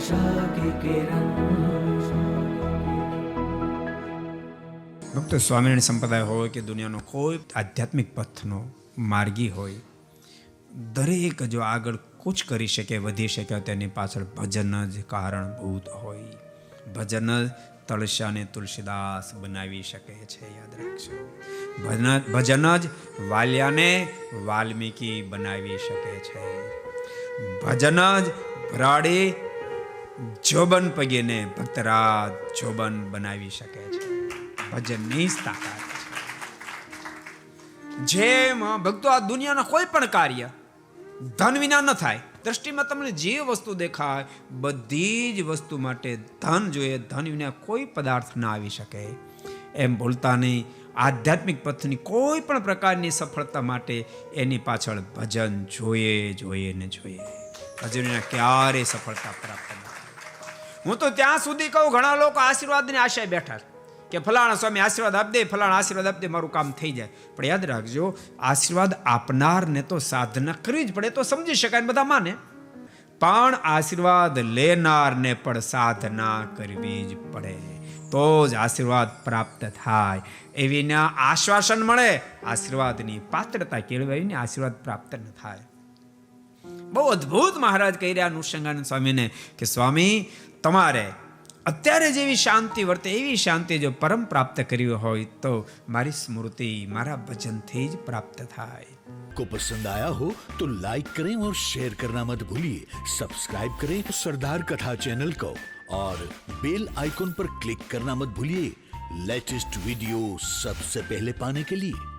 आशा की किरण। ભક્તો સ્વામિનારાયણ સંપ્રદાય હોય કે દુનિયાનો કોઈ આધ્યાત્મિક પથનો માર્ગી હોય, દરેક જો આગળ કુછ કરી શકે, વધી શકે, તેની પાછળ ભજન જ કારણભૂત હોય. ભજન જ તળસાને તુલસીદાસ બનાવી શકે છે, યાદ રાખજો. ભજન જ વાલિયાને વાલ્મીકી બનાવી શકે છે. ભજન જ ભરાડી જોબન પગીને ભક્તરાજ જોબન બનાવી શકે છે. ભજનની તાકાત છે. જેમ ભક્તો આ દુનિયાના કોઈ પણ કાર્ય ધન વિના ન થાય. દ્રષ્ટિમાં તમને જે વસ્તુ દેખાય બધી જ વસ્તુ માટે ધન જોઈએ. ધન વિના કોઈ પદાર્થ ના આવી શકે. એમ ભૂલતા નહીં, આધ્યાત્મિક પથની કોઈ પણ પ્રકારની સફળતા માટે એની પાછળ ભજન જોઈએ ને જોઈએ. ભજન વિના ક્યારે સફળતા પ્રાપ્ત ન થાય. હું તો ત્યાં સુધી કહું, ઘણા લોકો આશીર્વાદની આશાએ બેઠા કે ફલાણા સ્વામી આશીર્વાદ આપ દે, ફલાણા આશીર્વાદ આપ દે, મારું કામ થઈ જાય. પણ યાદ રાખજો, આશીર્વાદ આપનારને તો સાધના કરવી જ પડે તો સમજી શકાય, બધા માને. પણ આશીર્વાદ લેનારને પણ સાધના કરવી જ પડે તો જ આશીર્વાદ પ્રાપ્ત થાય. એવીના આશ્વાસન મળે, આશીર્વાદની પાત્રતા કેળવાઈને આશીર્વાદ પ્રાપ્ત ન થાય. બહુ અદ્ભુત મહારાજ કહી રહ્યા નૃસિંહાનંદ સ્વામીને કે સ્વામી, તમારે અત્યારે જેવી શાંતિ વર્તે એવી શાંતિ જો પરમ પ્રાપ્ત કરવી હોય તો મારી સ્મૃતિ, મારા ભજનથી જ પ્રાપ્ત થાય. को पसंद आया हो तो लाइक करें और शेयर करना मत भूलिए. सब्सक्राइब करें सरदार कथा चैनल को और बेल आइकॉन पर क्लिक करना मत भूलिए लेटेस्ट वीडियो सबसे पहले पाने के लिए.